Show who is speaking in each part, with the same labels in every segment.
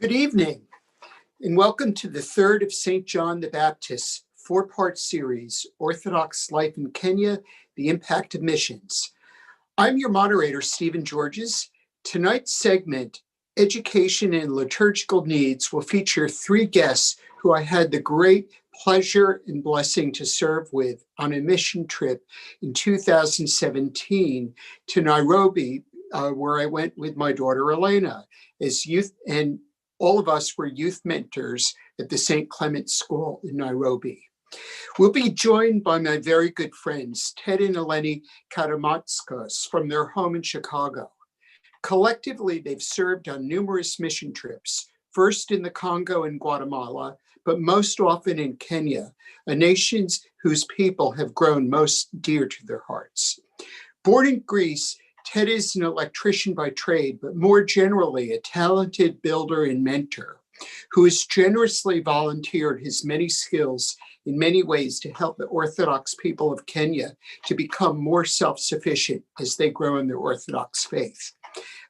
Speaker 1: Good evening, and welcome to the third of St. John the Baptist's four-part series, Orthodox Life in Kenya, the Impact of Missions. I'm your moderator, Stephen Georges. Tonight's segment, Education and Liturgical Needs, will feature three guests who I had the great pleasure and blessing to serve with on a mission trip in 2017 to Nairobi, where I went with my daughter, Elena, as youth, and all of us were youth mentors at the St. Clement School in Nairobi. We'll be joined by my very good friends, Ted and Eleni Karamatskos, from their home in Chicago. Collectively, they've served on numerous mission trips, first in the Congo and Guatemala, but most often in Kenya, a nation whose people have grown most dear to their hearts. Born in Greece, Ted is an electrician by trade, but more generally a talented builder and mentor who has generously volunteered his many skills in many ways to help the Orthodox people of Kenya to become more self-sufficient as they grow in their Orthodox faith.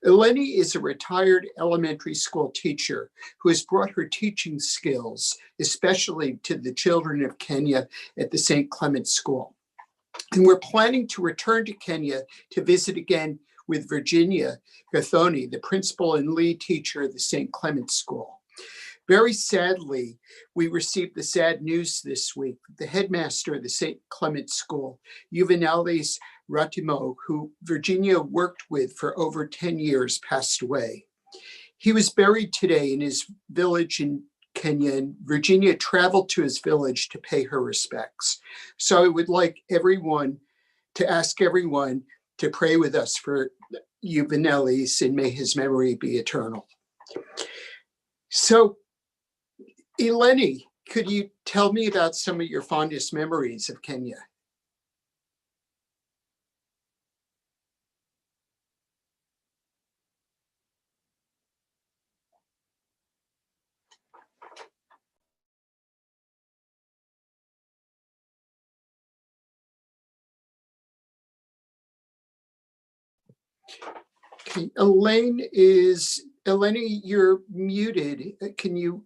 Speaker 1: Eleni is a retired elementary school teacher who has brought her teaching skills, especially to the children of Kenya at the St. Clement School. And we're planning to return to Kenya to visit again with Virginia Gathoni, the principal and lead teacher of the St. Clement School. Very sadly, we received the sad news this week. The headmaster of the St. Clement School, Juvenalis Ratimo, who Virginia worked with for over 10 years, passed away. He was buried today in his village in Kenya, and Virginia traveled to his village to pay her respects. So I would like ask everyone to pray with us for Juvenalis, and may his memory be eternal. So, Eleni, could you tell me about some of your fondest memories of Kenya? Okay. Eleni, you're muted. Can you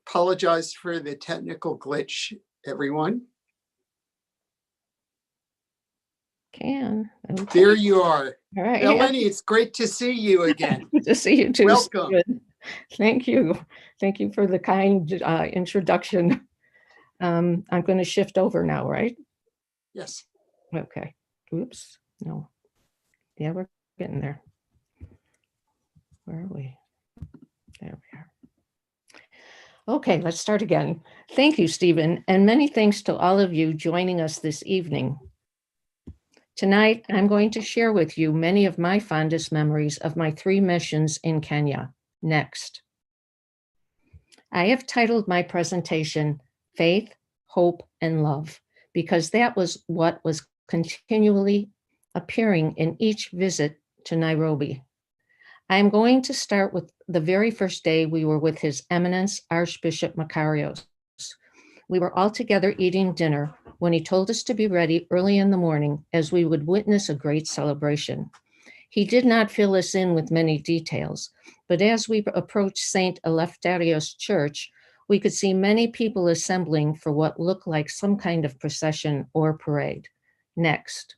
Speaker 1: apologize for the technical glitch, everyone?
Speaker 2: Okay.
Speaker 1: There you are.
Speaker 2: All right.
Speaker 1: Eleni, it's great to see you again.
Speaker 2: Good to see you too.
Speaker 1: Welcome.
Speaker 2: Stephen. Thank you. Thank you for the kind introduction. I'm going to shift over now, right?
Speaker 1: Yes.
Speaker 2: Okay. Oops. No. Yeah, we're getting there. Where are we? There we are. Okay, let's start again. Thank you, Stephen, and many thanks to all of you joining us this evening. Tonight, I'm going to share with you many of my fondest memories of my three missions in Kenya. Next. I have titled my presentation, Faith, Hope, and Love, because that was what was continually appearing in each visit to Nairobi. I am going to start with the very first day we were with His Eminence Archbishop Makarios. We were all together eating dinner when he told us to be ready early in the morning as we would witness a great celebration. He did not fill us in with many details, but as we approached St. Eleftherios Church, we could see many people assembling for what looked like some kind of procession or parade. Next.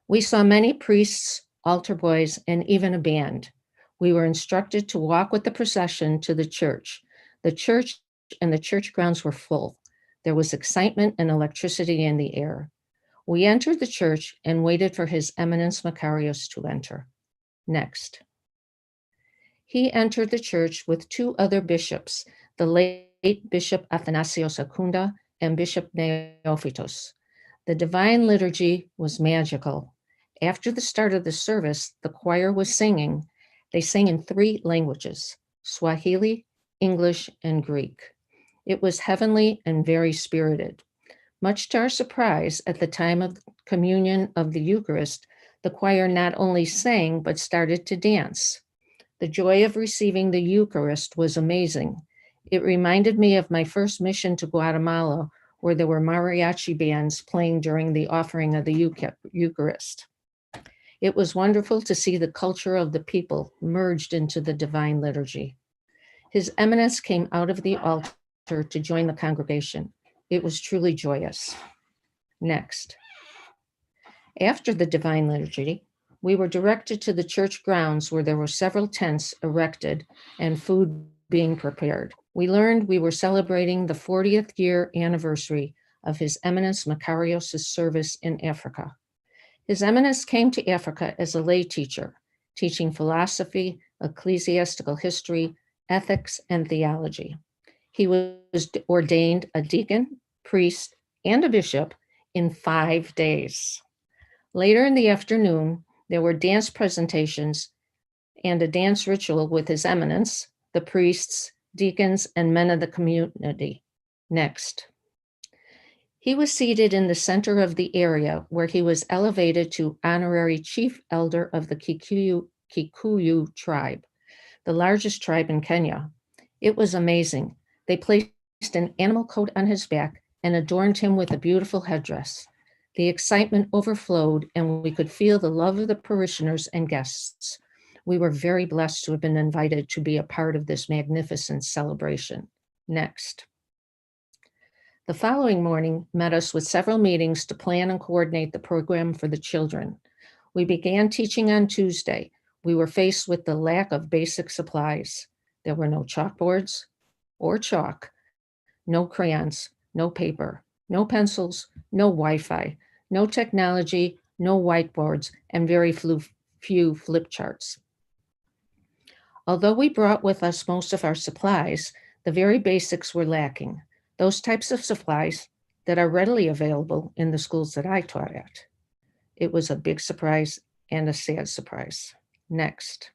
Speaker 2: We saw many priests, altar boys, and even a band. We were instructed to walk with the procession to the church. The church and the church grounds were full. There was excitement and electricity in the air. We entered the church and waited for His Eminence Makarios to enter. Next. He entered the church with two other bishops, the late Bishop Athanasios Akunda and Bishop Neophytos. The divine liturgy was magical. After the start of the service, the choir was singing. They sang in three languages, Swahili, English, and Greek. It was heavenly and very spirited. Much to our surprise, at the time of communion of the Eucharist, the choir not only sang, but started to dance. The joy of receiving the Eucharist was amazing. It reminded me of my first mission to Guatemala, where there were mariachi bands playing during the offering of the Eucharist. It was wonderful to see the culture of the people merged into the divine liturgy. His Eminence came out of the altar to join the congregation. It was truly joyous. Next. After the divine liturgy, we were directed to the church grounds where there were several tents erected and food being prepared. We learned we were celebrating the 40th year anniversary of His Eminence Makarios' service in Africa. His Eminence came to Africa as a lay teacher, teaching philosophy, ecclesiastical history, ethics, and theology. He was ordained a deacon, priest, and a bishop in 5 days. Later in the afternoon, there were dance presentations and a dance ritual with His Eminence, the priests, deacons, and men of the community. Next. He was seated in the center of the area where he was elevated to honorary chief elder of the Kikuyu tribe, the largest tribe in Kenya. It was amazing. They placed an animal coat on his back and adorned him with a beautiful headdress. The excitement overflowed, and we could feel the love of the parishioners and guests. We were very blessed to have been invited to be a part of this magnificent celebration. Next. The following morning met us with several meetings to plan and coordinate the program for the children. We began teaching on Tuesday. We were faced with the lack of basic supplies. There were no chalkboards or chalk, no crayons, no paper, no pencils, no Wi-Fi, no technology, no whiteboards, and very few flip charts. Although we brought with us most of our supplies, the very basics were lacking. Those types of supplies that are readily available in the schools that I taught at. It was a big surprise and a sad surprise. Next.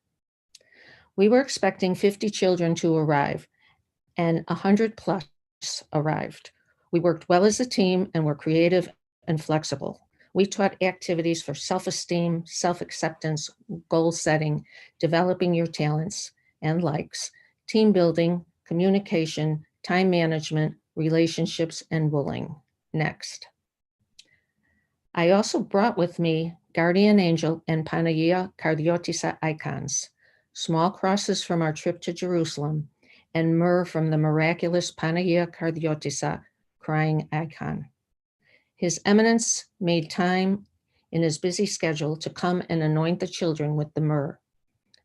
Speaker 2: We were expecting 50 children to arrive, and 100 plus arrived. We worked well as a team and were creative and flexible. We taught activities for self-esteem, self-acceptance, goal setting, developing your talents and likes, team building, communication, time management, relationships, and bullying. Next. I also brought with me Guardian Angel and Panagia Kardiotissa icons, small crosses from our trip to Jerusalem, and myrrh from the miraculous Panagia Kardiotissa crying icon. His Eminence made time in his busy schedule to come and anoint the children with the myrrh.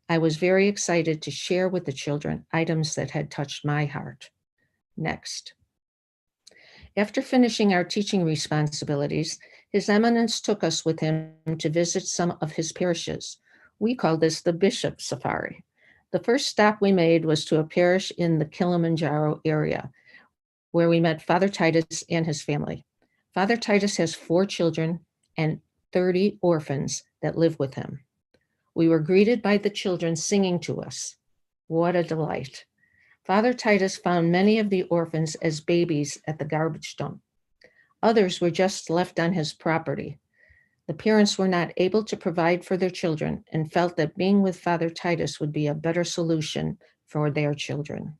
Speaker 2: I was very excited to share with the children items that had touched my heart. Next. After finishing our teaching responsibilities, His Eminence took us with him to visit some of his parishes. We call this the Bishop Safari. The first stop we made was to a parish in the Kilimanjaro area, where we met Father Titus and his family. Father Titus has 4 children and 30 orphans that live with him. We were greeted by the children singing to us. What a delight. Father Titus found many of the orphans as babies at the garbage dump. Others were just left on his property. The parents were not able to provide for their children and felt that being with Father Titus would be a better solution for their children.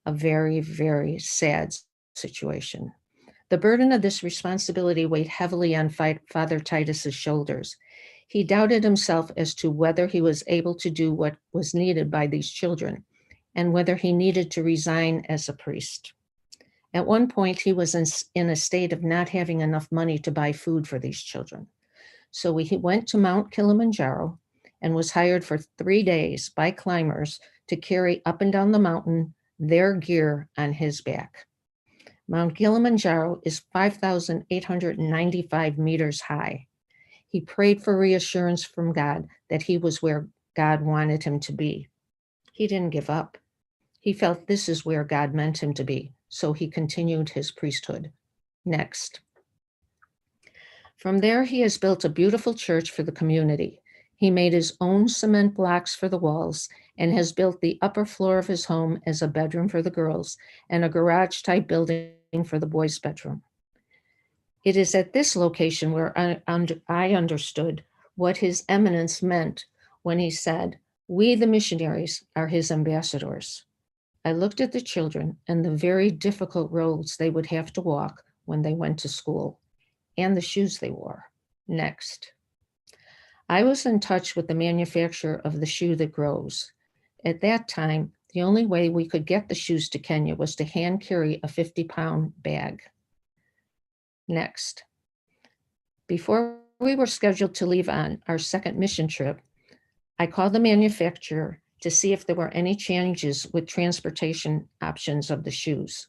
Speaker 2: A very, very sad situation. The burden of this responsibility weighed heavily on Father Titus's shoulders. He doubted himself as to whether he was able to do what was needed by these children, and whether he needed to resign as a priest. At one point, he was in a state of not having enough money to buy food for these children. So he went to Mount Kilimanjaro and was hired for 3 days by climbers to carry up and down the mountain their gear on his back. Mount Kilimanjaro is 5,895 meters high. He prayed for reassurance from God that he was where God wanted him to be. He didn't give up. He felt this is where God meant him to be, so he continued his priesthood. Next. From there, he has built a beautiful church for the community. He made his own cement blocks for the walls and has built the upper floor of his home as a bedroom for the girls and a garage-type building for the boys' bedroom. It is at this location where I understood what His Eminence meant when he said, "We, the missionaries, are his ambassadors." I looked at the children and the very difficult roads they would have to walk when they went to school, and the shoes they wore. Next. I was in touch with the manufacturer of the shoe that grows. At that time, the only way we could get the shoes to Kenya was to hand carry a 50-pound bag. Next. Before we were scheduled to leave on our second mission trip, I called the manufacturer to see if there were any changes with transportation options of the shoes.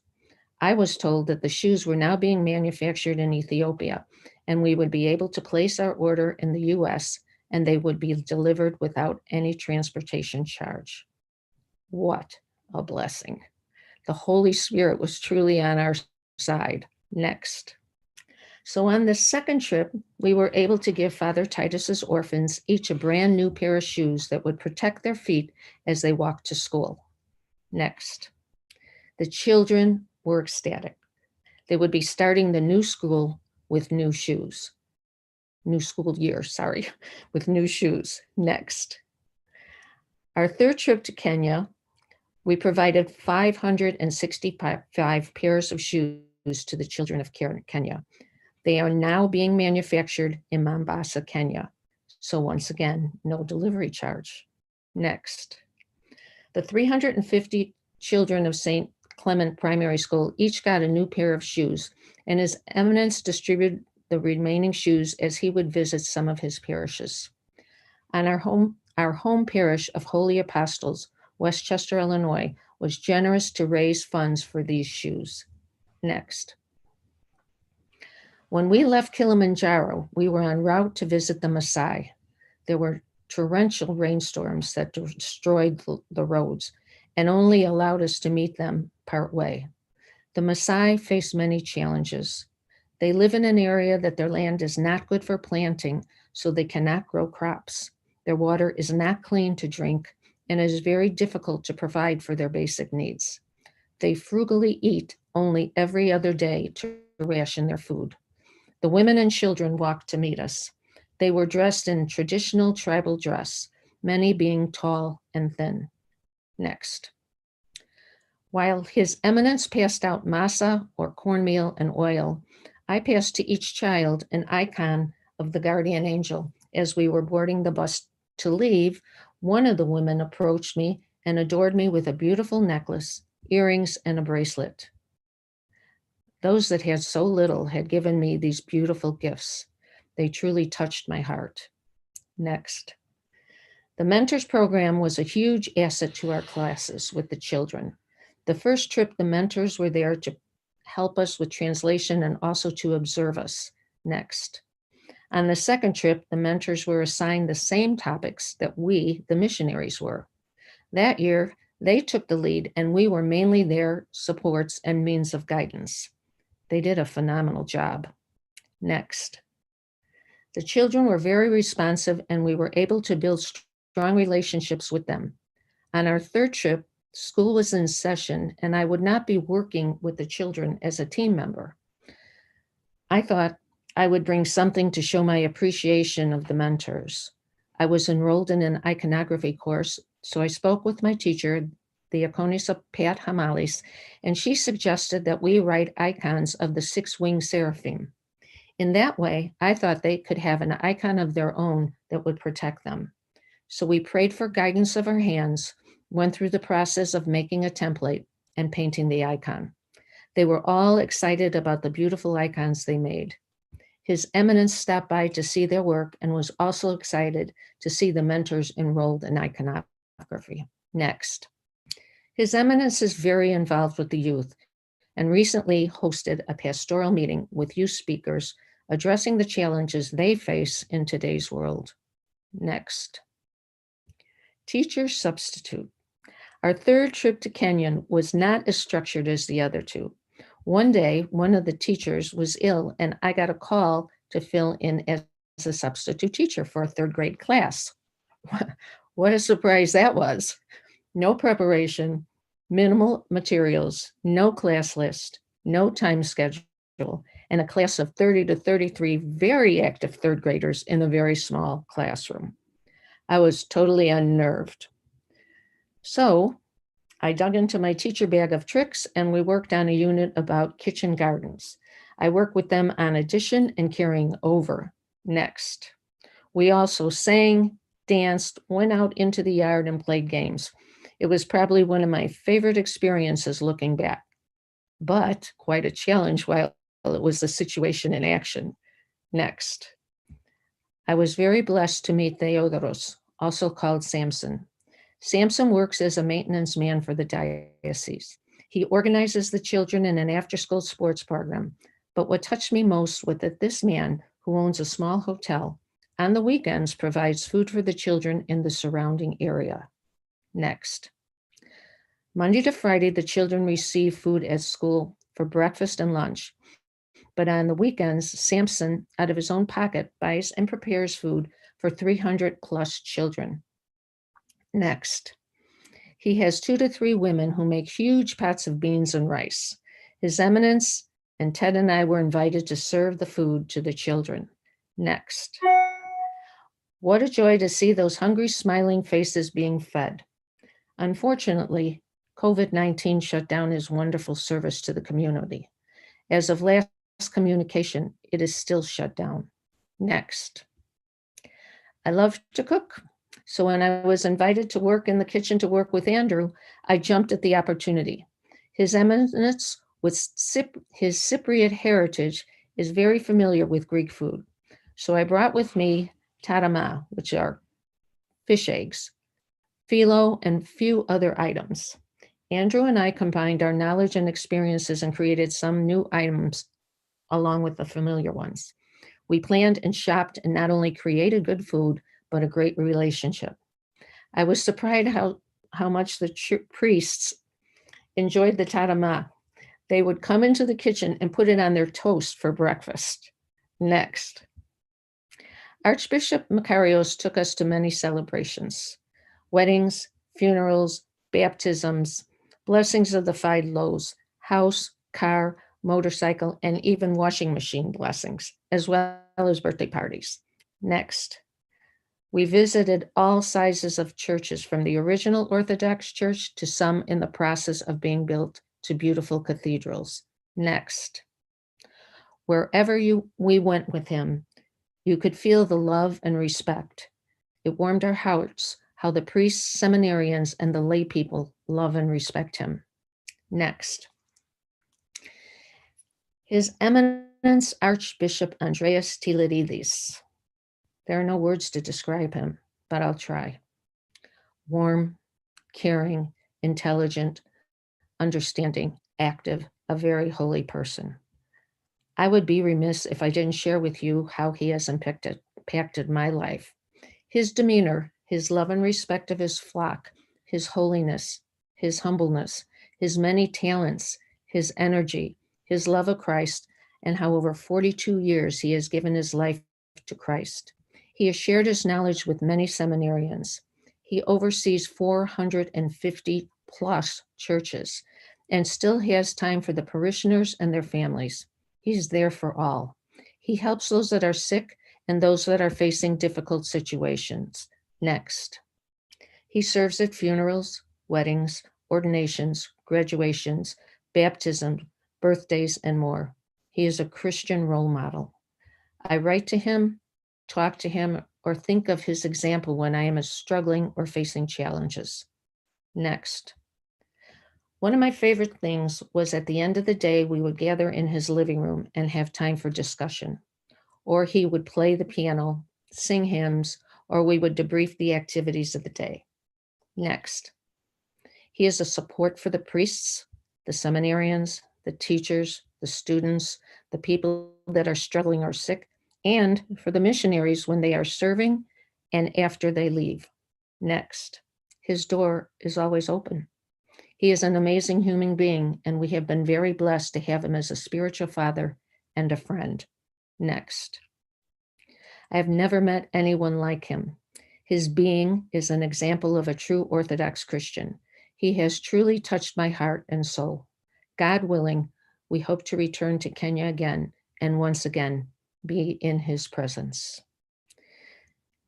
Speaker 2: I was told that the shoes were now being manufactured in Ethiopia, and we would be able to place our order in the US, and they would be delivered without any transportation charge. What a blessing. The Holy Spirit was truly on our side. Next. So on the second trip, we were able to give Father Titus's orphans each a brand new pair of shoes that would protect their feet as they walked to school. Next. The children were ecstatic. They would be starting the new school with new shoes. New school year, sorry, with new shoes. Next. Our third trip to Kenya, we provided 565 pairs of shoes to the children of Kenya. They are now being manufactured in Mombasa, Kenya. So once again, no delivery charge. Next. The 350 children of St. Clement Primary School each got a new pair of shoes, and His Eminence distributed the remaining shoes as he would visit some of his parishes. On our home parish of Holy Apostles, Westchester, Illinois, was generous to raise funds for these shoes. Next. When we left Kilimanjaro, we were en route to visit the Maasai. There were torrential rainstorms that destroyed the roads and only allowed us to meet them partway. The Maasai face many challenges. They live in an area that their land is not good for planting, so they cannot grow crops. Their water is not clean to drink, and it is very difficult to provide for their basic needs. They frugally eat only every other day to ration their food. The women and children walked to meet us. They were dressed in traditional tribal dress, many being tall and thin. Next. While His Eminence passed out masa or cornmeal and oil, I passed to each child an icon of the guardian angel. As we were boarding the bus to leave, one of the women approached me and adored me with a beautiful necklace, earrings, and a bracelet. Those that had so little had given me these beautiful gifts. They truly touched my heart. Next. The Mentors program was a huge asset to our classes with the children. The first trip, the mentors were there to help us with translation and also to observe us. Next. On the second trip, the mentors were assigned the same topics that we, the missionaries, were. That year, they took the lead, and we were mainly their supports and means of guidance. They did a phenomenal job. Next. The children were very responsive, and we were able to build strong relationships with them. On our third trip, school was in session, and I would not be working with the children as a team member. I thought I would bring something to show my appreciation of the mentors. I was enrolled in an iconography course, so I spoke with my teacher, the Diaconisa Pat Hamalis, and she suggested that we write icons of the six-winged seraphim. In that way, I thought they could have an icon of their own that would protect them. So we prayed for guidance of our hands, went through the process of making a template and painting the icon. They were all excited about the beautiful icons they made. His Eminence stopped by to see their work and was also excited to see the mentors enrolled in iconography. Next. His Eminence is very involved with the youth and recently hosted a pastoral meeting with youth speakers addressing the challenges they face in today's world. Next. Teacher substitute. Our third trip to Kenya was not as structured as the other two. One day, one of the teachers was ill, and I got a call to fill in as a substitute teacher for a third grade class. What a surprise that was. No preparation, minimal materials, no class list, no time schedule, and a class of 30 to 33 very active third graders in a very small classroom. I was totally unnerved. So I dug into my teacher bag of tricks, and we worked on a unit about kitchen gardens. I worked with them on addition and carrying over. Next. We also sang, danced, went out into the yard, and played games. It was probably one of my favorite experiences looking back, but quite a challenge while it was a situation in action. Next. I was very blessed to meet Theodoros, also called Samson. Samson works as a maintenance man for the diocese. He organizes the children in an after-school sports program. But what touched me most was that this man, who owns a small hotel, on the weekends provides food for the children in the surrounding area. Next. Monday to Friday, the children receive food at school for breakfast and lunch. But on the weekends, Samson, out of his own pocket, buys and prepares food for 300 plus children. Next. He has 2 to 3 women who make huge pots of beans and rice. His Eminence and Ted and I were invited to serve the food to the children. Next. What a joy to see those hungry, smiling faces being fed. Unfortunately, COVID-19 shut down his wonderful service to the community. As of last communication, it is still shut down. Next. I love to cook. So when I was invited to work in the kitchen to work with Andrew, I jumped at the opportunity. His Eminence, with his Cypriot heritage, is very familiar with Greek food. So I brought with me tarama, which are fish eggs, phyllo, and few other items. Andrew and I combined our knowledge and experiences and created some new items along with the familiar ones. We planned and shopped and not only created good food, but a great relationship. I was surprised how much the priests enjoyed the tarama. They would come into the kitchen and put it on their toast for breakfast. Next. Archbishop Makarios took us to many celebrations, weddings, funerals, baptisms, blessings of the 5 loaves, house, car, motorcycle, and even washing machine blessings, as well as birthday parties. Next. We visited all sizes of churches, from the original Orthodox church to some in the process of being built to beautiful cathedrals. Next. Wherever we went with him, you could feel the love and respect. It warmed our hearts how the priests, seminarians, and the lay people love and respect him. Next. His Eminence Archbishop Andreas Tilidis. There are no words to describe him, but I'll try. Warm, caring, intelligent, understanding, active, a very holy person. I would be remiss if I didn't share with you how he has impacted my life. His demeanor, his love and respect of his flock, his holiness, his humbleness, his many talents, his energy, his love of Christ, and how over 42 years he has given his life to Christ. He has shared his knowledge with many seminarians. He oversees 450 plus churches and still has time for the parishioners and their families. He's there for all. He helps those that are sick and those that are facing difficult situations. Next. He serves at funerals, weddings, ordinations, graduations, baptisms, birthdays, and more. He is a Christian role model. I write to him, talk to him, or think of his example when I am struggling or facing challenges. Next. One of my favorite things was at the end of the day, we would gather in his living room and have time for discussion. Or he would play the piano, sing hymns, or we would debrief the activities of the day. Next. He is a support for the priests, the seminarians, the teachers, the students, the people that are struggling or sick, and for the missionaries when they are serving and after they leave. Next. His door is always open. He is an amazing human being, and we have been very blessed to have him as a spiritual father and a friend. Next. I have never met anyone like him. His being is an example of a true Orthodox Christian. He has truly touched my heart and soul. God willing, we hope to return to Kenya again and once again be in his presence.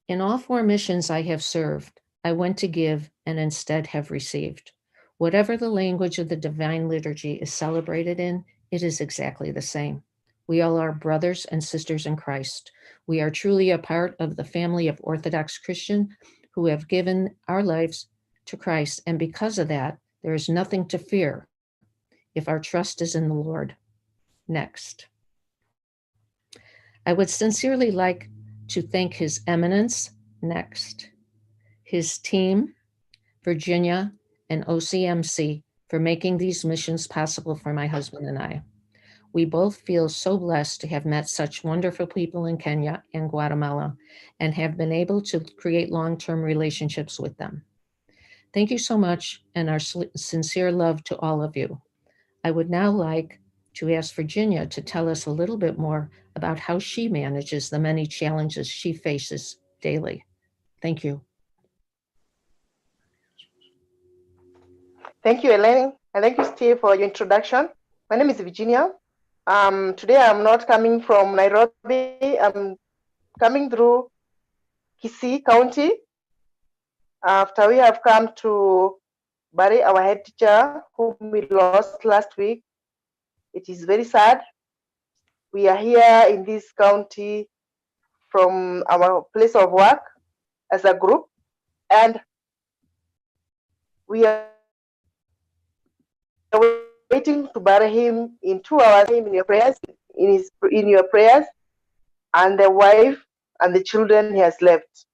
Speaker 2: In all 4 missions I have served, I went to give and instead have received. Whatever the language of the divine liturgy is celebrated in, it is exactly the same. We all are brothers and sisters in Christ. We are truly a part of the family of Orthodox Christians who have given our lives to Christ, and because of that, there is nothing to fear if our trust is in the Lord. Next. I would sincerely like to thank His Eminence, next, his team, Virginia, and OCMC for making these missions possible for my husband and I. We both feel so blessed to have met such wonderful people in Kenya and Guatemala and have been able to create long-term relationships with them. Thank you so much, and our sincere love to all of you. I would now like to ask Virginia to tell us a little bit more about how she manages the many challenges she faces daily. Thank you.
Speaker 3: Thank you, Eleni, and thank you, Steve, for your introduction. My name is Virginia. Today I'm not coming from Nairobi. I'm coming through Kisii County after we have come to bury our head teacher whom we lost last week. It is very sad. We are here in this county from our place of work as a group, and we are waiting to bury him in 2 hours. In your prayers, in your prayers, and the wife and the children he has left.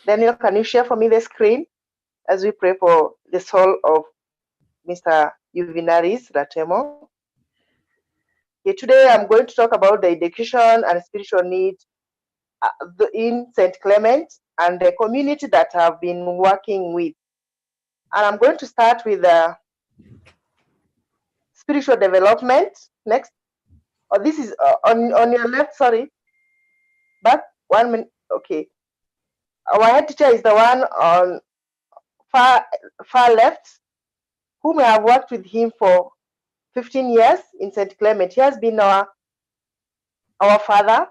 Speaker 3: Daniel, can you share for me the screen as we pray for the soul of Mr. Juvinaris Ratemo? Okay, today I'm going to talk about the education and spiritual needs in St. Clement and the community that I've been working with. And I'm going to start with spiritual development. Next. Oh, this is on your left, sorry. But 1 minute, okay. Our head teacher is the one on far left, whom I have worked with him for 15 years in St. Clement. He has been our father,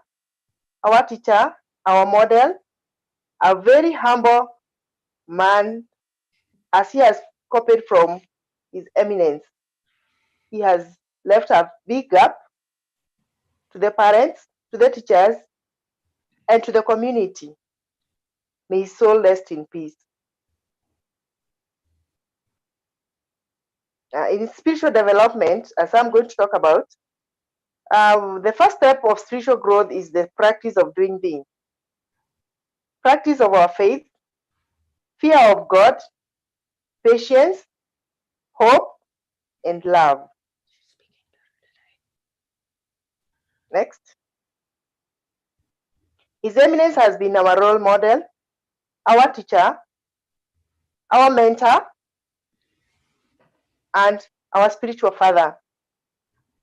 Speaker 3: our teacher, our model, a very humble man, as he has copied from His Eminence. He has left a big gap to the parents, to the teachers, and to the community. May his soul rest in peace. In spiritual development, as I'm going to talk about, the first step of spiritual growth is the practice of doing things. Practice of our faith, fear of God, patience, hope, and love. Next. His Eminence has been our role model, our teacher, our mentor, and our spiritual father.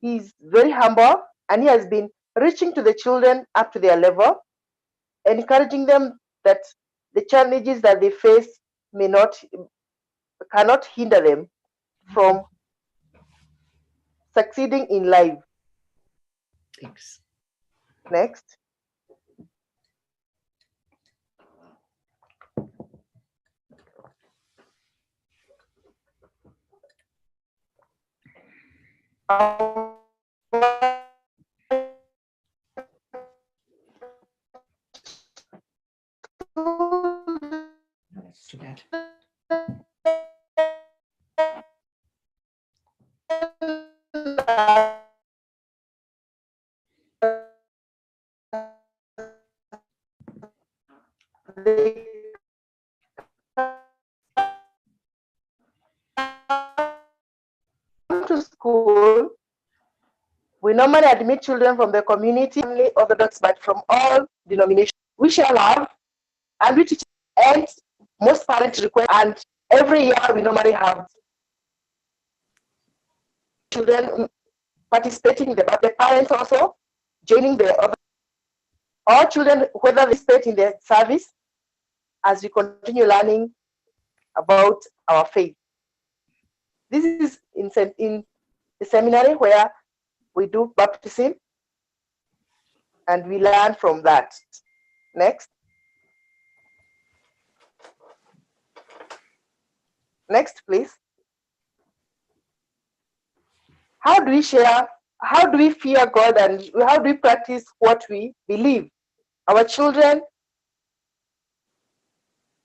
Speaker 3: He is very humble, and he has been reaching to the children up to their level, encouraging them that the challenges that they face cannot hinder them from succeeding in life.
Speaker 2: Thanks.
Speaker 3: Next.
Speaker 2: That's too bad.
Speaker 3: To school, we normally admit children from the community, only Orthodox, but from all denominations. We share love, and we teach, and most parents request, and every year we normally have children participating in the parents also joining the other, all children, whether they participate in the service, as we continue learning about our faith. This is in the seminary where we do baptism, and we learn from that. Next. Next, please. How do we share how do we fear God and how do we practice what we believe? Our children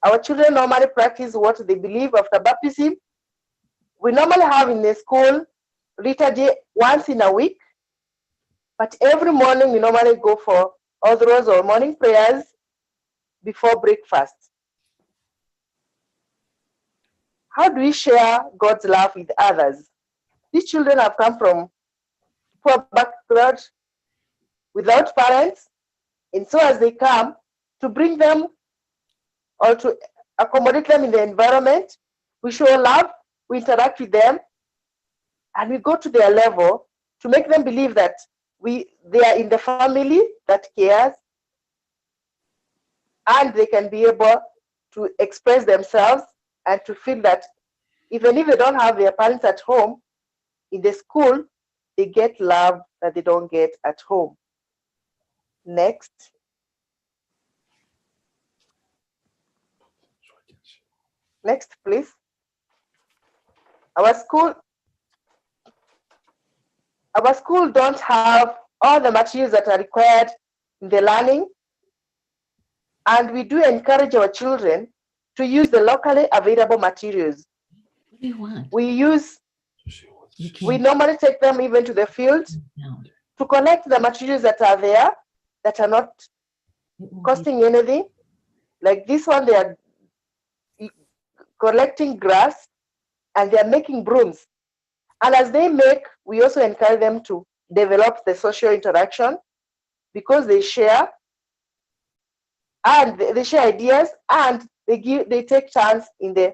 Speaker 3: normally practice what they believe after baptism. We normally have in the school liturgy once in a week, but every morning we normally go for Orthodox or morning prayers before breakfast. How do we share God's love with others? These children have come from poor background, without parents, and so as they come, to bring them or to accommodate them in the environment, we show love, we interact with them, and we go to their level to make them believe that they are in the family that cares, and they can be able to express themselves and to feel that even if they don't have their parents at home, in the school, they get love that they don't get at home. Next. Next, please. Our school don't have all the materials that are required in the learning, and we do encourage our children to use the locally available materials.
Speaker 2: What do you want?
Speaker 3: We normally take them even to the field to collect the materials that are there that are not costing anything. Like this one, they are collecting grass and they are making brooms. And as they make, we also encourage them to develop the social interaction because they share and they share ideas and they take turns in the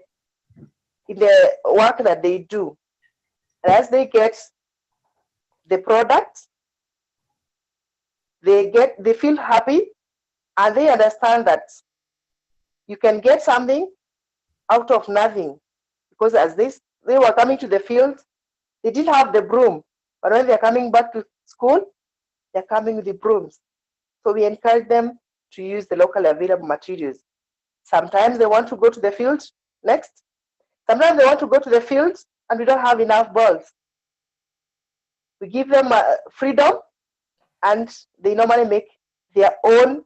Speaker 3: work that they do. And as they get the product, they feel happy and they understand that you can get something out of nothing, because as they were coming to the field, they didn't have the broom, but when they're coming back to school, they're coming with the brooms. So we encourage them to use the locally available materials. Sometimes they want to go to the field. Next. Sometimes they want to go to the field and we don't have enough balls. We give them freedom and they normally make their own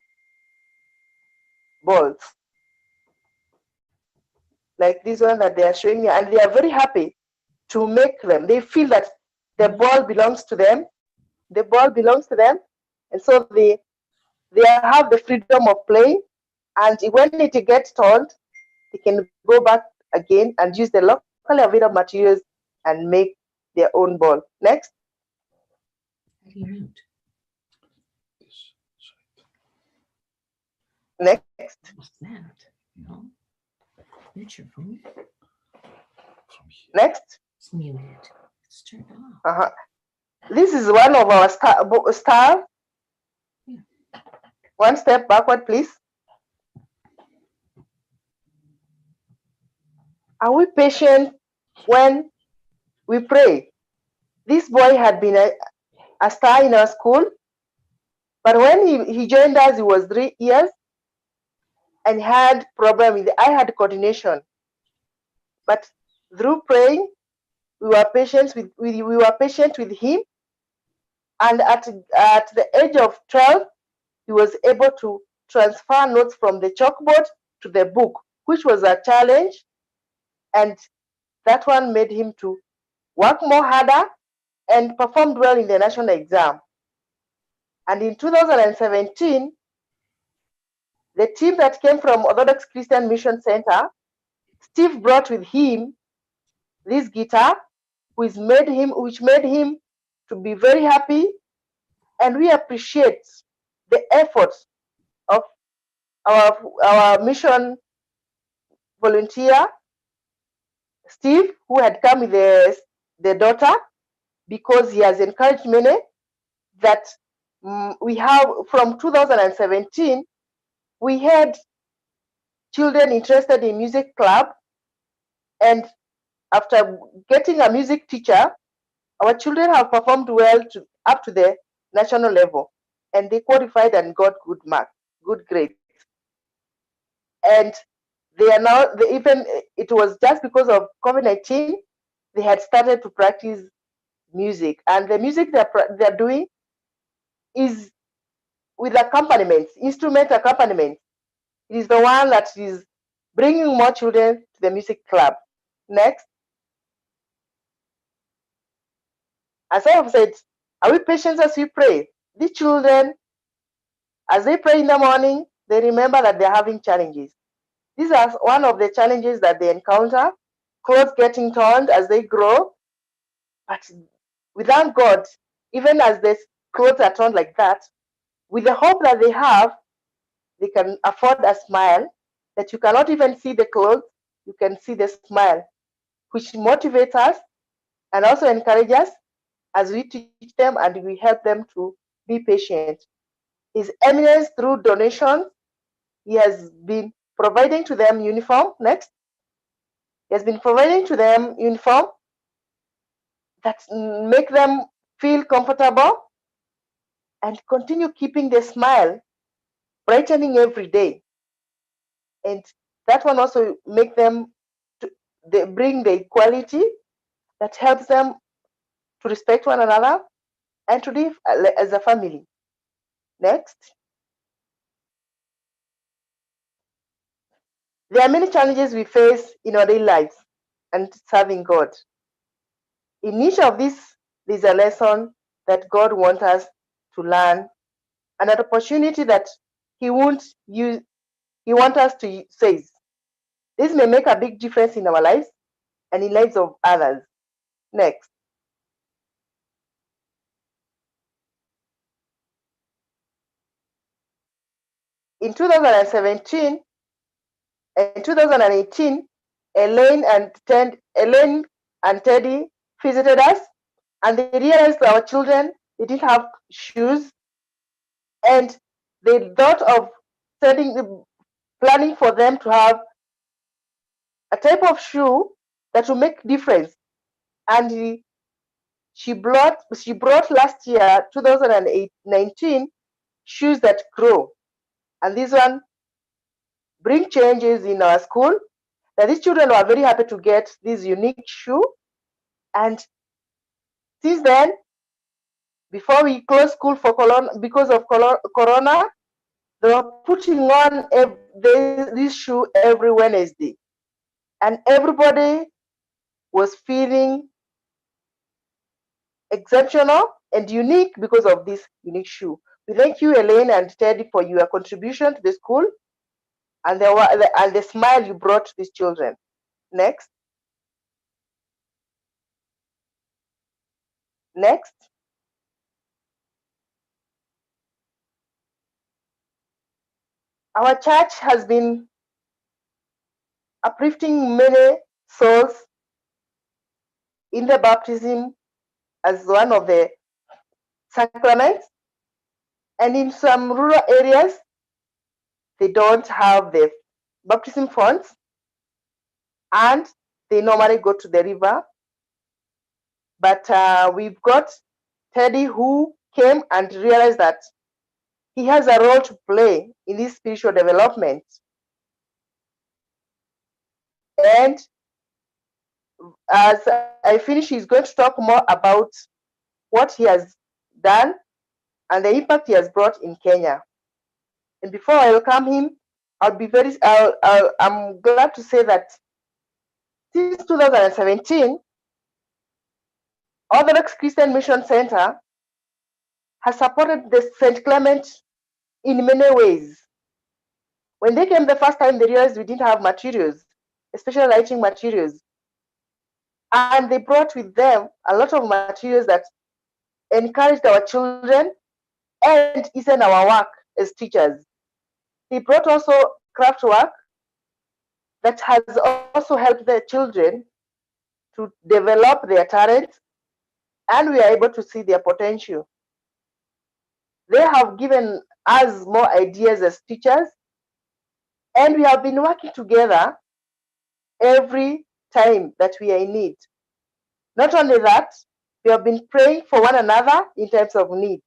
Speaker 3: balls. Like this one that they are showing you, and they are very happy to make them. They feel that the ball belongs to them. The ball belongs to them, and so they have the freedom of playing. And when it gets torn, they can go back again and use the locally available materials and make their own ball. Next. Next.
Speaker 2: What's that? No. It's your phone.
Speaker 3: Next.
Speaker 2: It's muted. It's turned off.
Speaker 3: Uh-huh. This is one of our star.
Speaker 2: Yeah.
Speaker 3: One step backward, please. Are we patient when we pray? This boy had been a star in our school, but when he joined us, he was 3 years and had problem with the eye-hand coordination. But through praying, we were patient with him, and at the age of 12, he was able to transfer notes from the chalkboard to the book, which was a challenge, and that one made him to work more harder and performed well in the national exam. And in 2017, the team that came from Orthodox Christian Mission Center, Steve brought with him this guitar, which made him to be very happy, and we appreciate the efforts of our mission volunteer, Steve, who had come with the daughter, because he has encouraged many that we have from 2017, we had children interested in music club, and after getting a music teacher, our children have performed well up to the national level, and they qualified and got good grades. And they are now, it was just because of COVID-19, they had started to practice music, and the music they're doing is with accompaniments, instrument accompaniment. It is the one that is bringing more children to the music club. Next. As I have said, are we patient as we pray? These children, as they pray in the morning, they remember that they're having challenges. These are one of the challenges that they encounter, clothes getting torn as they grow. But without God, even as the clothes are torn like that, with the hope that they can afford a smile, that you cannot even see the clothes, you can see the smile, which motivates us and also encourages us as we teach them and we help them to be patient. His Eminence, through donations, he has been providing to them uniform. Next. He has been providing to them uniform that make them feel comfortable and continue keeping the smile brightening every day. And that one also make them they bring the equality that helps them to respect one another and to live as a family. Next. There are many challenges we face in our daily lives and serving God. In each of these, there's a lesson that God wants us to learn and an opportunity that He wants us to seize. This may make a big difference in our lives and in lives of others. Next. In 2017 and 2018, Eleni and Teddy visited us, and they realized our children they didn't have shoes, and they thought of planning for them to have a type of shoe that will make difference. And she brought last year 2019 shoes that grow, and this one bring changes in our school. That these children were very happy to get this unique shoe, and since then, before we closed school for because of corona, they were putting on this shoe every Wednesday, and everybody was feeling exceptional and unique because of this unique shoe. We thank you, Eleni and Teddy, for your contribution to the school and the smile you brought to these children. Next. Next. Our church has been uplifting many souls in the baptism as one of the sacraments, and in some rural areas they don't have the baptism fonts and they normally go to the river, but we've got Teddy who came and realized that he has a role to play in this spiritual development. And as I finish, he's going to talk more about what he has done and the impact he has brought in Kenya. And before I welcome him, I'm glad to say that since 2017, Orthodox Christian Mission Center has supported the St. Clement in many ways. When they came the first time, they realized we didn't have materials, especially lighting materials. And they brought with them a lot of materials that encouraged our children and is in our work as teachers. They brought also craft work that has also helped the children to develop their talent, and we are able to see their potential. They have given us more ideas as teachers, and we have been working together every time that we are in need. Not only that, we have been praying for one another in times of need.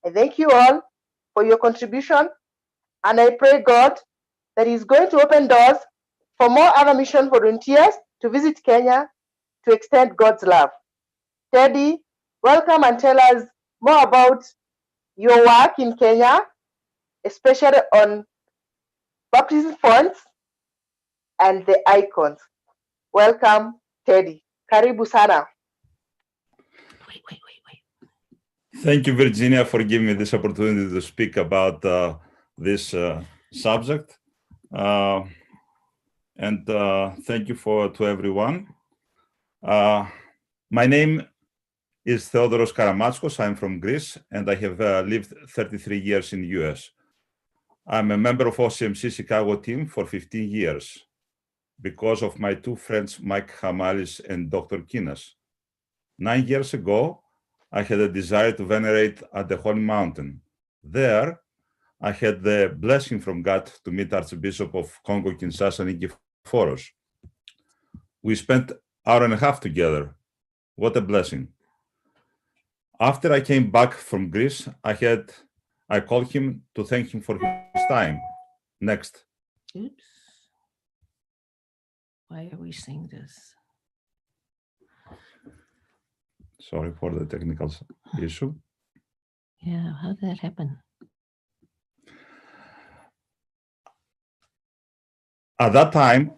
Speaker 3: I thank you all for your contribution, and I pray God that He's going to open doors for more other mission volunteers to visit Kenya to extend God's love. Teddy, welcome and tell us more about your work in Kenya, especially on baptism fonts and the icons. Welcome, Teddy. Karibu sana.
Speaker 2: Wait.
Speaker 4: Thank you, Virginia, for giving me this opportunity to speak about this subject. And thank you to everyone. My name is Theodoros Karamatskos. I'm from Greece, and I have lived 33 years in the US. I'm a member of OCMC Chicago team for 15 years because of my two friends, Mike Hamalis and Dr. Kinas. 9 years ago, I had a desire to venerate at the Holy Mountain. There, I had the blessing from God to meet Archbishop of Congo Kinshasa, Theodoros. We spent an hour and a half together. What a blessing. After I came back from Greece, I called him to thank him for his time. Next.
Speaker 2: Oops. Why are we seeing this?
Speaker 4: Sorry for the technical issue.
Speaker 2: Yeah, how did that happen?
Speaker 4: At that time,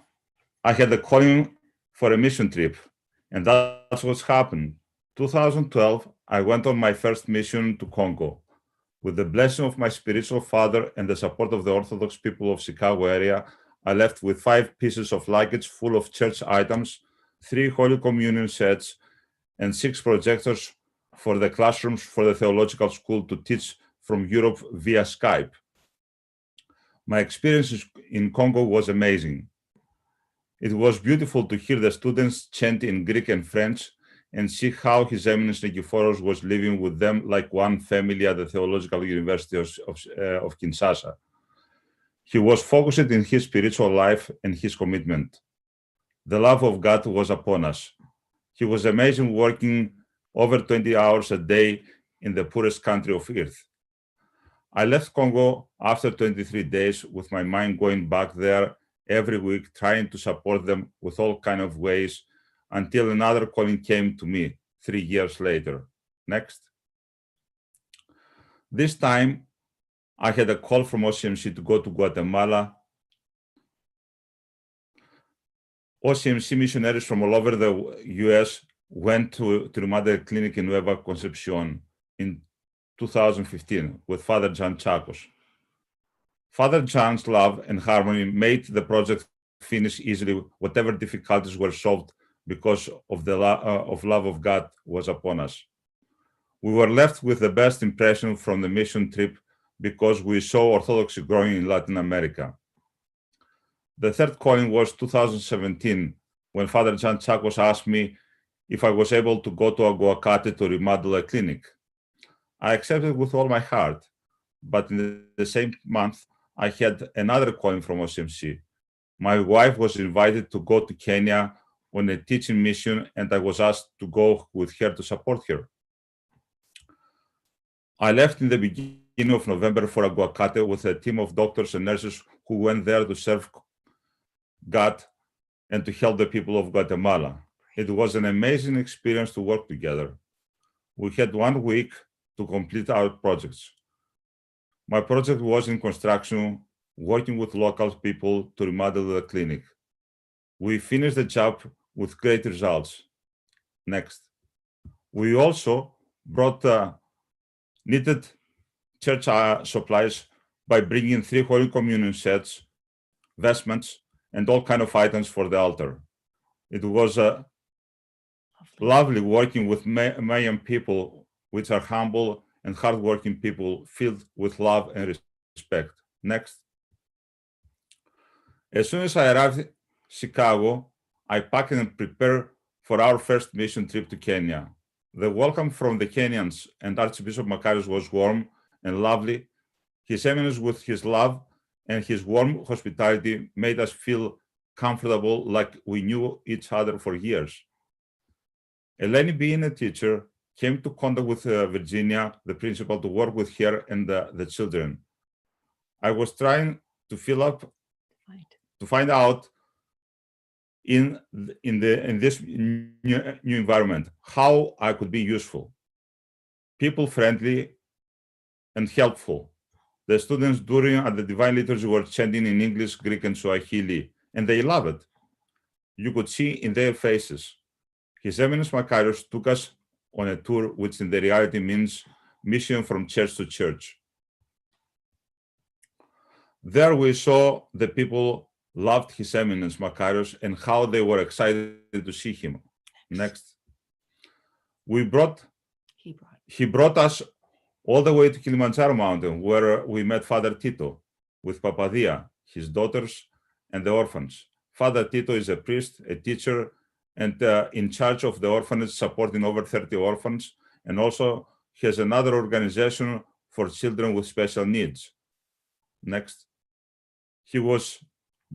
Speaker 4: I had a calling for a mission trip, and that's what's happened. 2012, I went on my first mission to Congo. With the blessing of my spiritual father and the support of the Orthodox people of Chicago area, I left with 5 pieces of luggage full of church items, 3 Holy Communion sets, and 6 projectors for the classrooms for the theological school to teach from Europe via Skype. My experience in Congo was amazing. It was beautiful to hear the students chant in Greek and French and see how His Eminence Nikiforos was living with them like one family at the Theological University of Kinshasa. He was focused in his spiritual life and his commitment. The love of God was upon us. He was amazing, working over 20 hours a day in the poorest country of earth. I left Congo after 23 days with my mind going back there every week, trying to support them with all kinds of ways until another calling came to me 3 years later. Next. This time, I had a call from OCMC to go to Guatemala. OCMC missionaries from all over the US went to Madre Clinic in Nueva Concepcion in 2015 with Father John Chacos. Father John's love and harmony made the project finish easily. Whatever difficulties were solved because of the love of God was upon us. We were left with the best impression from the mission trip because we saw Orthodoxy growing in Latin America. The third calling was 2017, when Father John Chacos asked me if I was able to go to Aguacate to remodel a clinic. I accepted with all my heart, but in the same month, I had another calling from OCMC. My wife was invited to go to Kenya on a teaching mission, and I was asked to go with her to support her. I left in the beginning of November for Aguacate with a team of doctors and nurses who went there to serve God and to help the people of Guatemala. It was an amazing experience to work together. We had 1 week to complete our projects. My project was in construction, working with local people to remodel the clinic. We finished the job with great results. Next. We also brought needed church supplies by bringing 3 Holy Communion sets, vestments, and all kinds of items for the altar. It was lovely working with Mayan people, which are humble and hardworking people filled with love and respect. Next. As soon as I arrived in Chicago, I packed and prepared for our first mission trip to Kenya. The welcome from the Kenyans and Archbishop Makarios was warm and lovely. His Eminence, with his love and his warm hospitality, made us feel comfortable like we knew each other for years. Eleni, being a teacher, came to contact with Virginia, the principal, to work with her and the children. I was trying to find out in this new environment, how I could be useful, people friendly and helpful. The students during the Divine Liturgy were chanting in English, Greek, and Swahili, and they love it. You could see in their faces. His Eminence Makarios took us on a tour, which in the reality means mission from church to church. There we saw the people loved His Eminence Makarios and how they were excited to see him. Next. He brought us all the way to Kilimanjaro mountain, where we met Father Tito with Papadia, his daughters, and the orphans. Father Tito is a priest, a teacher, and in charge of the orphanage, supporting over 30 orphans, and also has another organization for children with special needs. Next. He was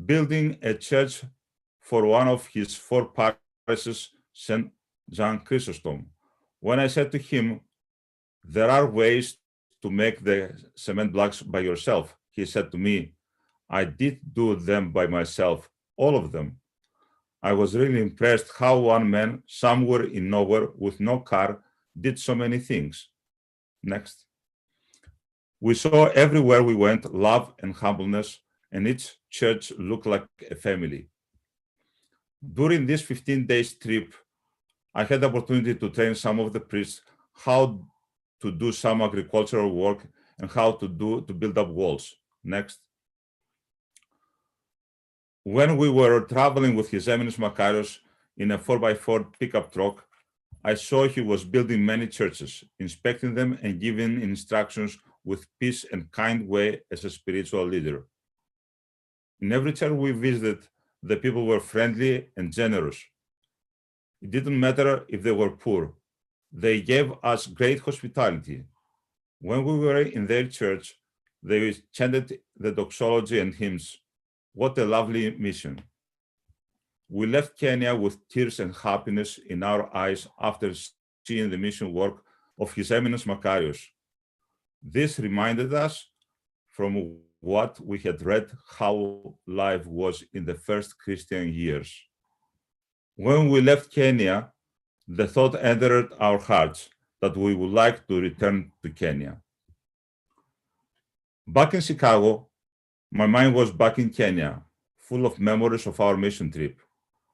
Speaker 4: building a church for one of his 4 parishes, St. John Chrysostom. When I said to him, there are ways to make the cement blocks by yourself, he said to me, I did do them by myself, all of them. I was really impressed how one man, somewhere in nowhere, with no car, did so many things. Next. We saw everywhere we went love and humbleness, and each church looked like a family. During this 15 days trip, I had the opportunity to train some of the priests how to do some agricultural work and how to build up walls. Next. When we were traveling with His Eminence Makarios in a 4x4 pickup truck, I saw he was building many churches, inspecting them and giving instructions with peace and kind way as a spiritual leader. In every church we visited, the people were friendly and generous. It didn't matter if they were poor. They gave us great hospitality. When we were in their church, they chanted the doxology and hymns. What a lovely mission. We left Kenya with tears and happiness in our eyes after seeing the mission work of His Eminence Makarios. This reminded us from what we had read how life was in the first Christian years. When we left Kenya, the thought entered our hearts that we would like to return to Kenya. Back in Chicago, my mind was back in Kenya, full of memories of our mission trip.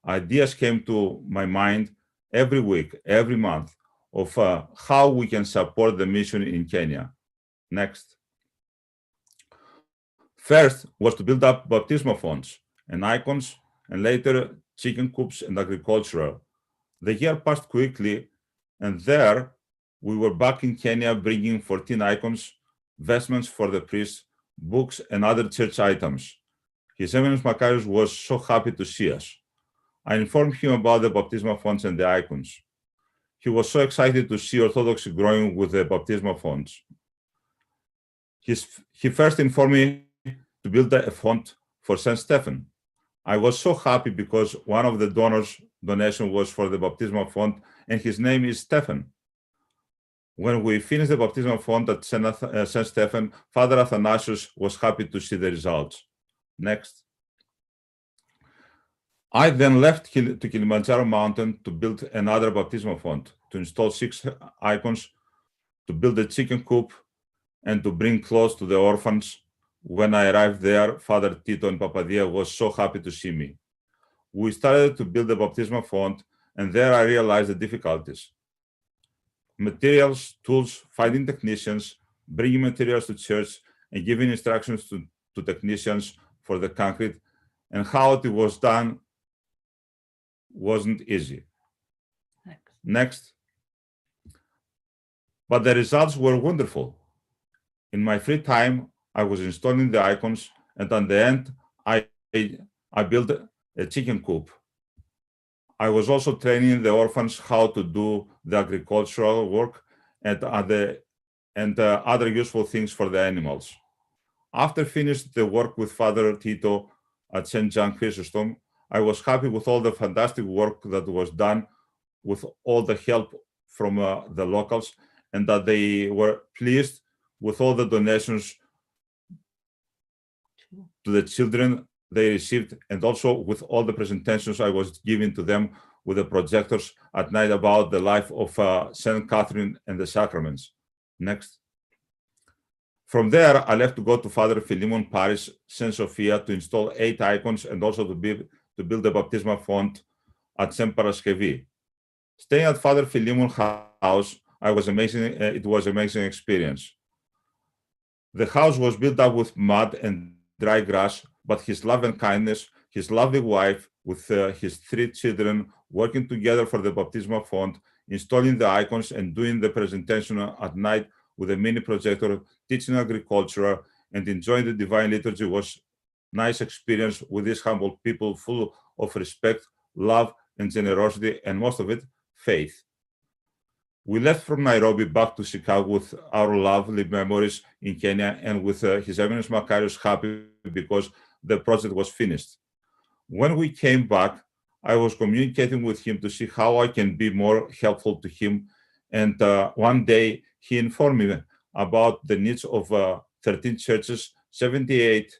Speaker 4: Ideas came to my mind every week, every month, of how we can support the mission in Kenya. Next. First was to build up baptismal fonts and icons, and later chicken coops and agricultural. The year passed quickly, and there we were back in Kenya bringing 14 icons, vestments for the priests, books, and other church items. His Eminence Makarios was so happy to see us. I informed him about the baptismal fonts and the icons. He was so excited to see Orthodoxy growing with the baptismal fonts. He first informed me to build a font for St. Stephen. I was so happy because one of the donors' donation was for the baptismal font, and his name is Stephen. When we finished the baptismal font at St. Stephen, Father Athanasius was happy to see the results. Next. I then left to Kilimanjaro mountain to build another baptismal font, to install 6 icons, to build a chicken coop, and to bring clothes to the orphans. When I arrived there, Father Tito and Papadia was so happy to see me. We started to build the baptismal font, and there I realized the difficulties. Materials, tools, finding technicians, bringing materials to church, and giving instructions to technicians for the concrete, and how it was done wasn't easy. Next. But the results were wonderful. In my free time, I was installing the icons, and at the end, I built a chicken coop. I was also training the orphans how to do the agricultural work and other useful things for the animals. After finished the work with Father Tito at St. John Chrysostom, I was happy with all the fantastic work that was done, with all the help from the locals, and that they were pleased with all the donations to the children they received, and also with all the presentations I was giving to them with the projectors at night about the life of Saint Catherine and the sacraments. Next. From there, I left to go to Father Philemon Parish, Saint Sophia, to install 8 icons and also to build the baptismal font at Saint Paraskevi. Staying at Father Philemon's house, it was an amazing experience. The house was built up with mud and dry grass, but his love and kindness, his lovely wife with his 3 children working together for the baptismal font, installing the icons and doing the presentation at night with a mini projector, teaching agriculture and enjoying the divine liturgy was nice experience with these humble people full of respect, love and generosity, and most of it, faith. We left from Nairobi back to Chicago with our lovely memories in Kenya and with His Eminence Macarius happy because the project was finished. When we came back, I was communicating with him to see how I can be more helpful to him. And one day he informed me about the needs of 13 churches, 78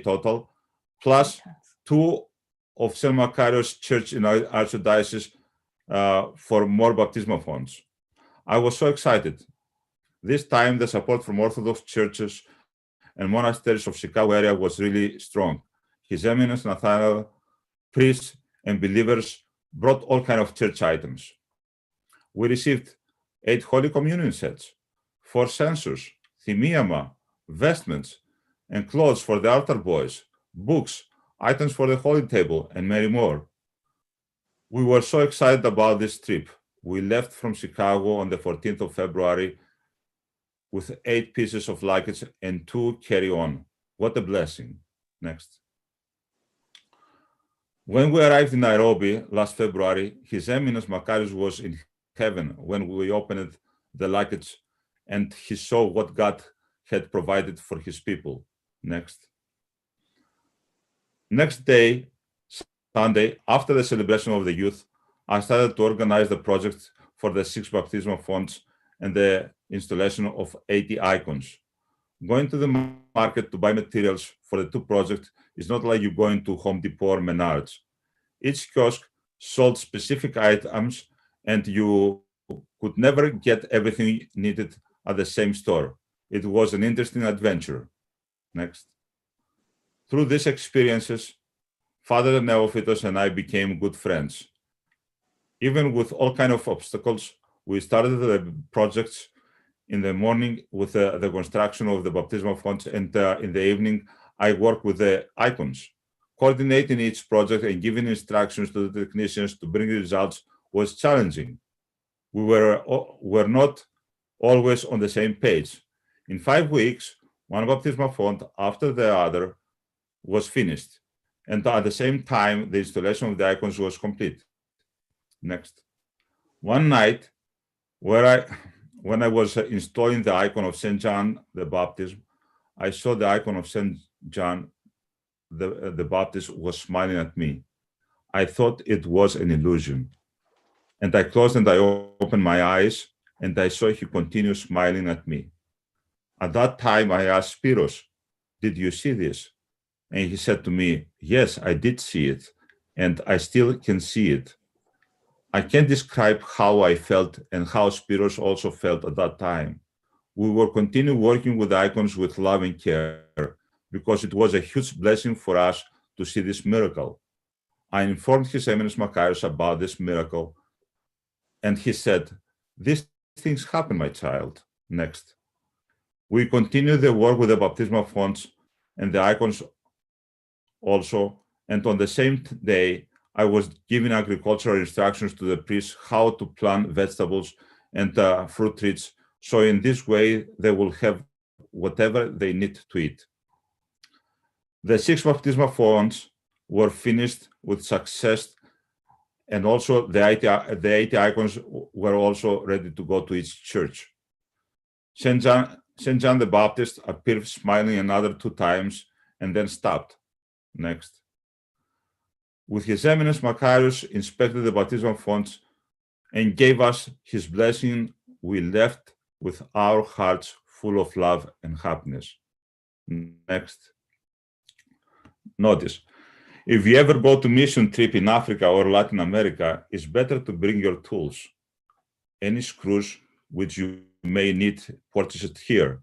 Speaker 4: total, plus 2 of St. Macarius Church in our Archdiocese for more baptismal fonts. I was so excited. This time, the support from Orthodox churches and monasteries of Chicago area was really strong. His Eminence Nathaniel, priests and believers brought all kinds of church items. We received 8 Holy Communion sets, 4 censers, thymiama, vestments, and clothes for the altar boys, books, items for the Holy Table, and many more. We were so excited about this trip. We left from Chicago on the 14th of February with 8 pieces of luggage and 2 carry-on. What a blessing. Next. When we arrived in Nairobi last February, His Eminence Macarius was in heaven when we opened the luggage and he saw what God had provided for his people. Next. Next day, Sunday, after the celebration of the youth, I started to organize the project for the 6 baptismal fonts and the installation of 80 icons. Going to the market to buy materials for the 2 projects is not like you going to Home Depot or Menards. Each kiosk sold specific items and you could never get everything needed at the same store. It was an interesting adventure. Next. Through these experiences, Father Neophytos and I became good friends. Even with all kinds of obstacles, we started the projects in the morning with the construction of the baptismal fonts, and in the evening, I worked with the icons. Coordinating each project and giving instructions to the technicians to bring results was challenging. We were not always on the same page. In 5 weeks, one baptismal font after the other was finished, and at the same time, the installation of the icons was complete. Next. One night, when I was installing the icon of St. John the Baptist, I saw the icon of St. John the Baptist was smiling at me. I thought it was an illusion. And I closed and I opened my eyes, and I saw he continued smiling at me. At that time, I asked Spiros, "Did you see this?" And he said to me, "Yes, I did see it, and I still can see it." I can't describe how I felt and how Spiros also felt at that time. We will continue working with icons with love and care because it was a huge blessing for us to see this miracle. I informed His Eminence Macarius about this miracle, and he said, "These things happen, my child." Next. We continue the work with the baptismal fonts and the icons also, and on the same day, I was giving agricultural instructions to the priests how to plant vegetables and fruit trees, so in this way they will have whatever they need to eat. The 6 baptismal fonts were finished with success, and also the 80 icons were also ready to go to each church. St. John the Baptist appeared smiling another 2 times and then stopped. Next. With His Eminence Macarius inspected the baptismal fonts and gave us his blessing, we left with our hearts full of love and happiness. Next. Notice, if you ever go to mission trip in Africa or Latin America, it's better to bring your tools, any screws which you may need purchased here.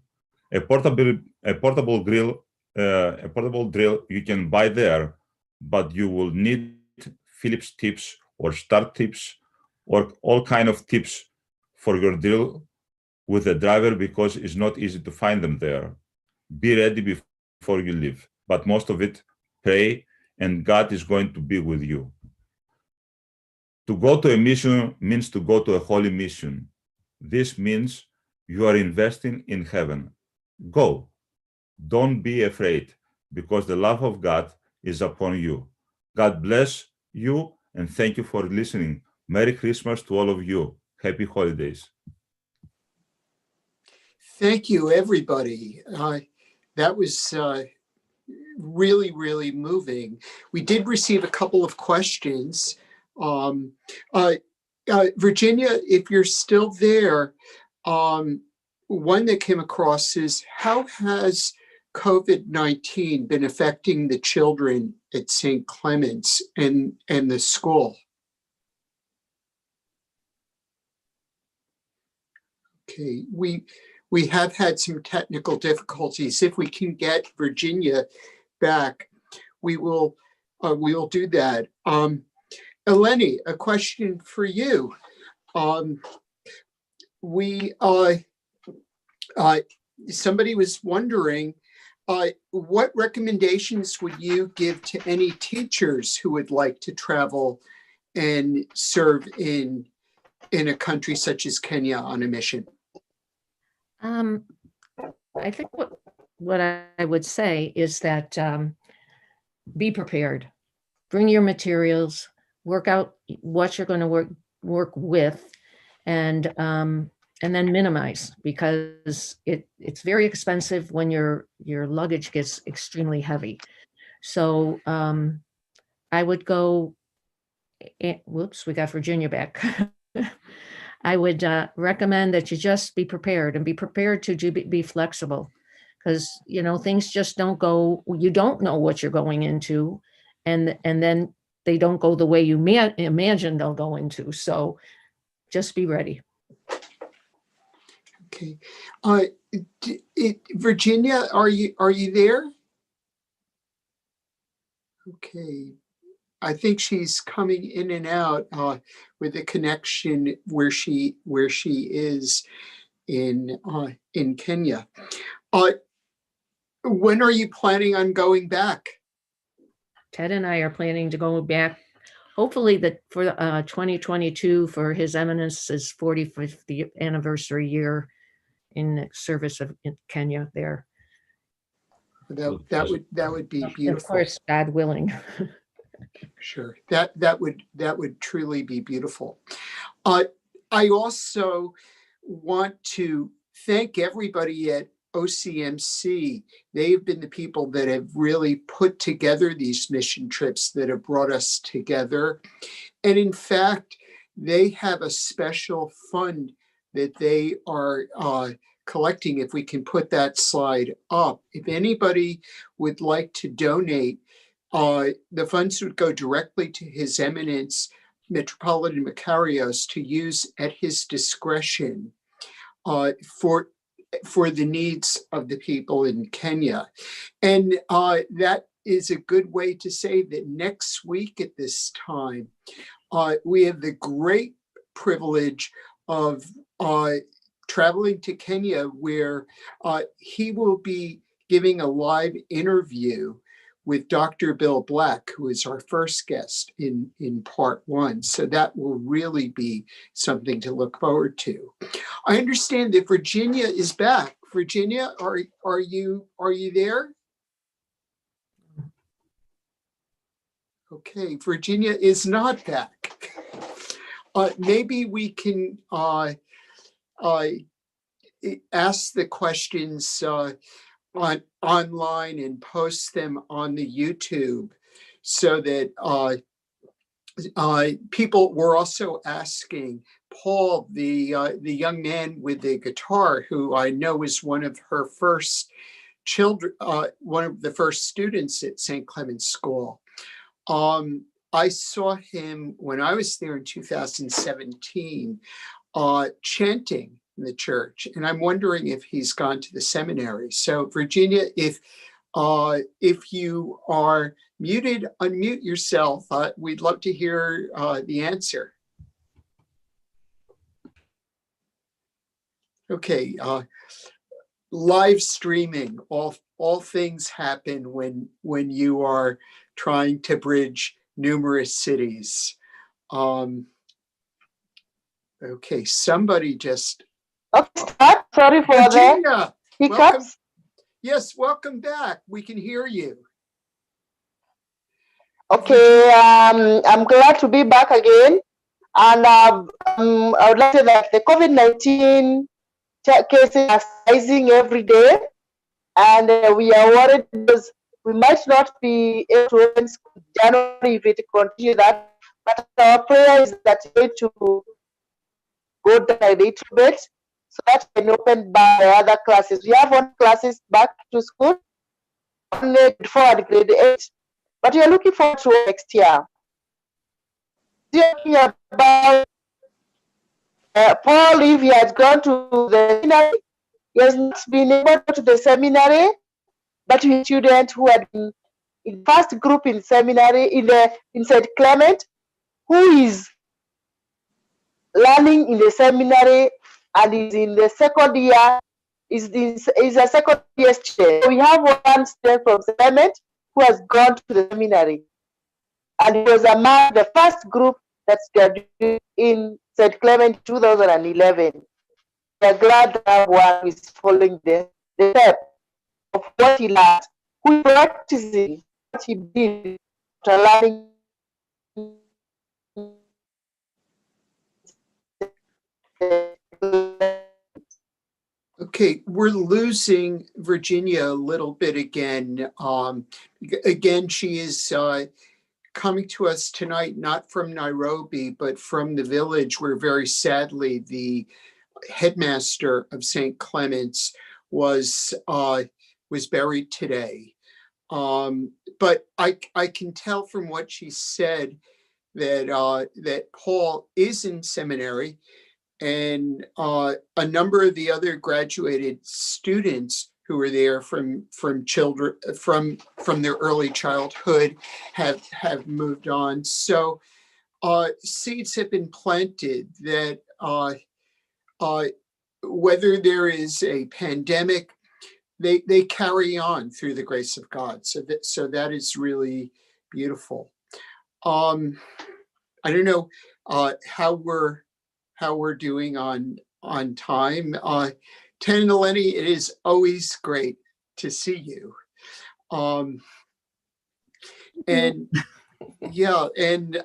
Speaker 4: A portable drill you can buy there, but you will need Phillips tips or start tips or all kind of tips for your drill with a driver, because it's not easy to find them there. Be ready before you leave, but most of it, pray, and God is going to be with you. To go to a mission means to go to a holy mission. This means you are investing in heaven. Go. Don't be afraid, because the love of God is upon you. God bless you, and thank you for listening. Merry Christmas to all of you. Happy holidays.
Speaker 1: Thank you, everybody. That was really, really moving. We did receive a couple of questions. Virginia, if you're still there, one that came across is, how has COVID-19 been affecting the children at St. Clement's and the school? Okay, we have had some technical difficulties. If we can get Virginia back, we will do that. Eleni, a question for you. Somebody was wondering, what recommendations would you give to any teachers who would like to travel and serve in a country such as Kenya on a mission?
Speaker 2: I think what I would say is that be prepared. Bring your materials, work out what you're going to work with, and then minimize, because it's very expensive when your luggage gets extremely heavy. So I would go. Whoops, we got Virginia back. I would recommend that you just be prepared, and be prepared to be flexible, because things just don't go. You don't know what you're going into, and then they don't go the way you imagine they'll go into. So just be ready.
Speaker 1: Okay, Virginia, are you there? Okay. I think she's coming in and out with a connection where she is in Kenya. When are you planning on going back?
Speaker 2: Ted and I are planning to go back, hopefully for 2022, for His Eminence's 45th anniversary year in service in Kenya there.
Speaker 1: That would be beautiful.
Speaker 2: Of course, God willing.
Speaker 1: Sure, that would truly be beautiful. I also want to thank everybody at OCMC. They've been the people that have really put together these mission trips that have brought us together. And in fact, they have a special fund that they are collecting. If we can put that slide up, if anybody would like to donate, the funds would go directly to His Eminence Metropolitan Makarios to use at his discretion for the needs of the people in Kenya. And that is a good way to say that next week at this time, we have the great privilege of traveling to Kenya, where he will be giving a live interview with Dr. Bill Black, who is our first guest in part one. So that will really be something to look forward to. I understand that Virginia is back. Virginia, are you there? Okay, Virginia is not back. Maybe we can ask the questions online and post them on the YouTube, so that people were also asking Paul, the young man with the guitar, who I know is one of her first children, one of the first students at St. Clement's School. I saw him when I was there in 2017, chanting in the church, and I'm wondering if he's gone to the seminary. So, Virginia, if you are muted, unmute yourself. We'd love to hear the answer. Okay, live streaming. All things happen when you are trying to bridge numerous cities. Okay, somebody just.
Speaker 3: Okay, sorry for
Speaker 1: Virginia,
Speaker 3: the
Speaker 1: welcome.
Speaker 3: hiccups.
Speaker 1: Yes, welcome back. We can hear you.
Speaker 3: Okay, I'm glad to be back again. And I would like to say that the COVID-19 cases are rising every day. And we are worried because we might not be able to open school in January if it continues that. But our prayer is that it's going to go down a little bit so that we can open by the other classes. We have one classes back to school, one grade 4 and grade 8. But we are looking forward to next year. Talking about Paul, if he has gone to the seminary, he has not been able to go to the seminary, but we students who had been in first group in seminary in St. Clement, who is learning in the seminary and is in the second year, is a second year student. We have one student from St. Clement who has gone to the seminary, and he was among the first group that's graduated in St. Clement 2011. We are glad that one who is following the step of what he learned, who is practicing what he did after learning.
Speaker 1: Okay, we're losing Virginia a little bit again. Again, she is coming to us tonight, not from Nairobi, but from the village where very sadly the headmaster of St. Clement's was buried today. But I can tell from what she said that Paul is in seminary, and a number of the other graduated students who were there from children from their early childhood have moved on. So seeds have been planted that whether there is a pandemic, they carry on through the grace of God. So that is really beautiful. I don't know how we're doing on time. Ted and Eleni, it is always great to see you. And yeah, and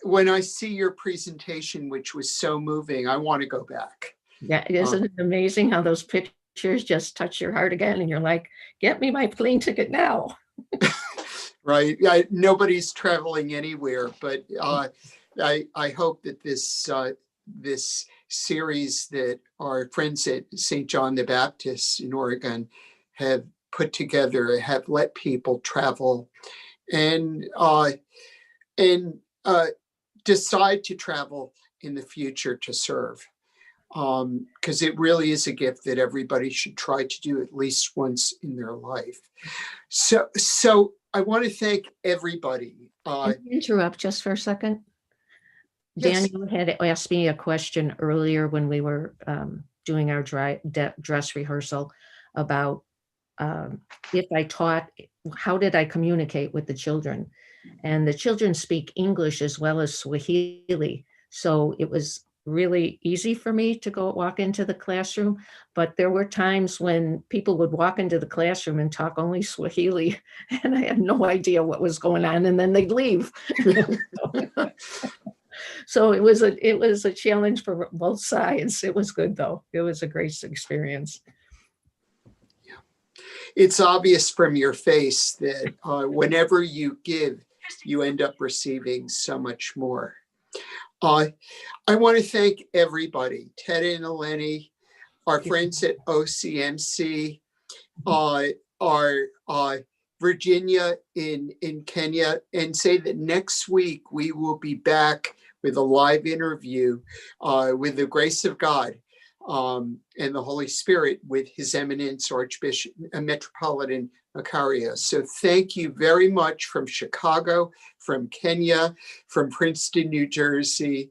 Speaker 1: when I see your presentation, which was so moving, I want to go back.
Speaker 2: Yeah, isn't it amazing how those pictures just touch your heart again, and you're like, get me my plane ticket now.
Speaker 1: Right. Nobody's traveling anywhere, but I hope that this series that our friends at St. John the Baptist in Oregon have put together have let people travel and decide to travel in the future to serve. Because it really is a gift that everybody should try to do at least once in their life. So I want to thank everybody.
Speaker 2: Can I interrupt just for a second?
Speaker 1: Yes.
Speaker 2: Daniel had asked me a question earlier when we were doing our dress rehearsal about if I taught, how did I communicate with the children? And the children speak English as well as Swahili. So it was really easy for me to walk into the classroom, but there were times when people would walk into the classroom and talk only Swahili, and I had no idea what was going on, and then they'd leave. So it was a challenge for both sides. It was good though. It was a great experience.
Speaker 1: Yeah. It's obvious from your face that whenever you give, you end up receiving so much more. I want to thank everybody, Ted and Eleni, our friends at OCMC, our Virginia in Kenya, and say that next week we will be back with a live interview with the grace of God and the Holy Spirit with His Eminence Archbishop Metropolitan Makarios. So thank you very much from Chicago, from Kenya, from Princeton, New Jersey.